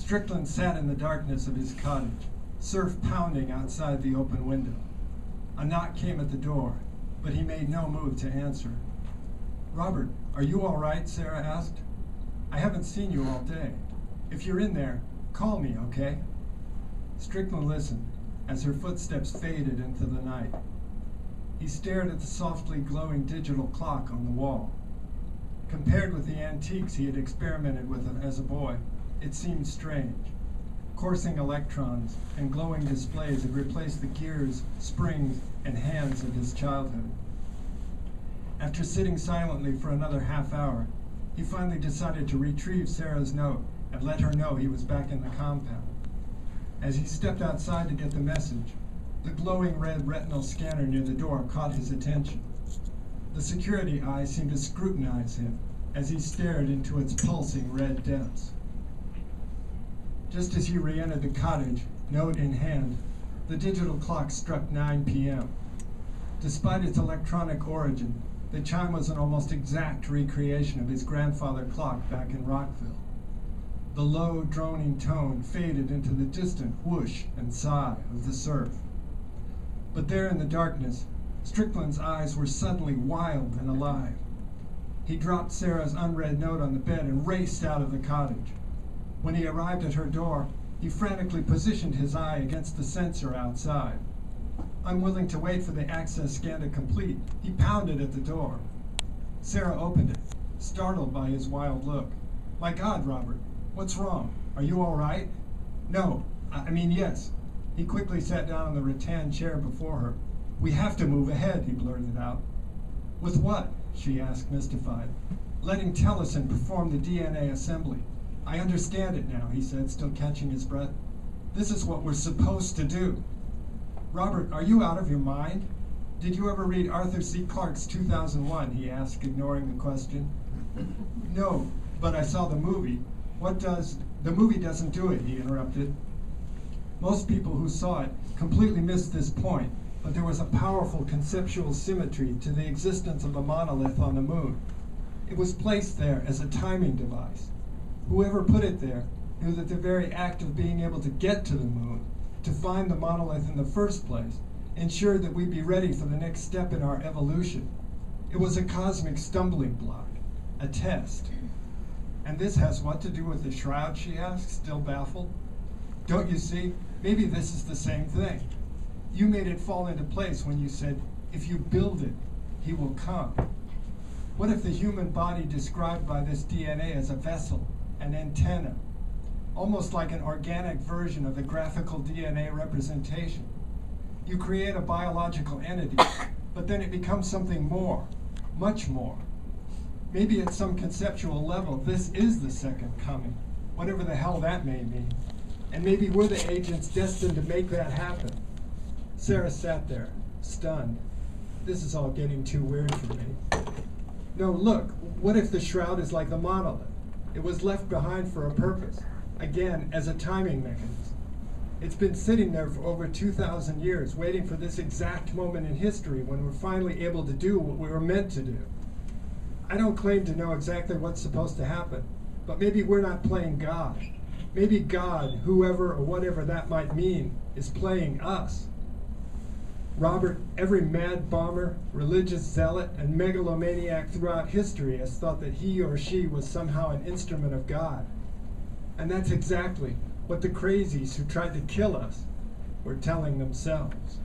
Strickland sat in the darkness of his cottage, surf pounding outside the open window. A knock came at the door, but he made no move to answer. "Robert, are you all right?" Sarah asked. "I haven't seen you all day. If you're in there, call me, okay?" Strickland listened as her footsteps faded into the night. He stared at the softly glowing digital clock on the wall. Compared with the antiques he had experimented with as a boy, it seemed strange. Coursing electrons and glowing displays had replaced the gears, springs, and hands of his childhood. After sitting silently for another half hour, he finally decided to retrieve Sarah's note and let her know he was back in the compound. As he stepped outside to get the message, the glowing red retinal scanner near the door caught his attention. The security eye seemed to scrutinize him as he stared into its pulsing red depths. Just as he re-entered the cottage, note in hand, the digital clock struck 9 p.m. Despite its electronic origin, the chime was an almost exact recreation of his grandfather clock back in Rockville. The low, droning tone faded into the distant whoosh and sigh of the surf. But there in the darkness, Strickland's eyes were suddenly wild and alive. He dropped Sarah's unread note on the bed and raced out of the cottage. When he arrived at her door, he frantically positioned his eye against the sensor outside. Unwilling to wait for the access scan to complete, he pounded at the door. Sarah opened it, startled by his wild look. "My God, Robert, what's wrong? Are you all right?" "No, I mean yes." He quickly sat down on the rattan chair before her. "We have to move ahead," he blurted out. "With what?" she asked, mystified. "Letting Tellison perform the DNA assembly. I understand it now," he said, still catching his breath. "This is what we're supposed to do." "Robert, are you out of your mind? Did you ever read Arthur C. Clarke's 2001, he asked, ignoring the question. "No, but I saw the movie. The movie doesn't do it," he interrupted. Most people who saw it completely missed this point, but there was a powerful conceptual symmetry to the existence of the monolith on the moon. It was placed there as a timing device. Whoever put it there knew that the very act of being able to get to the moon, to find the monolith in the first place, ensured that we'd be ready for the next step in our evolution. It was a cosmic stumbling block, a test. "And this has what to do with the Shroud?" she asked, still baffled. "Don't you see? Maybe this is the same thing. You made it fall into place when you said, 'If you build it, he will come.' What if the human body described by this DNA as a vessel, an antenna, almost like an organic version of the graphical DNA representation? You create a biological entity, but then it becomes something more, much more. Maybe at some conceptual level, this is the second coming, whatever the hell that may mean. And maybe we're the agents destined to make that happen." Sarah sat there, stunned. "This is all getting too weird for me." "No, look, what if the Shroud is like the monolith? It was left behind for a purpose, again, as a timing mechanism. It's been sitting there for over 2,000 years, waiting for this exact moment in history when we're finally able to do what we were meant to do. I don't claim to know exactly what's supposed to happen, but maybe we're not playing God. Maybe God, whoever or whatever that might mean, is playing us. Robert, every mad bomber, religious zealot, and megalomaniac throughout history has thought that he or she was somehow an instrument of God. And that's exactly what the crazies who tried to kill us were telling themselves."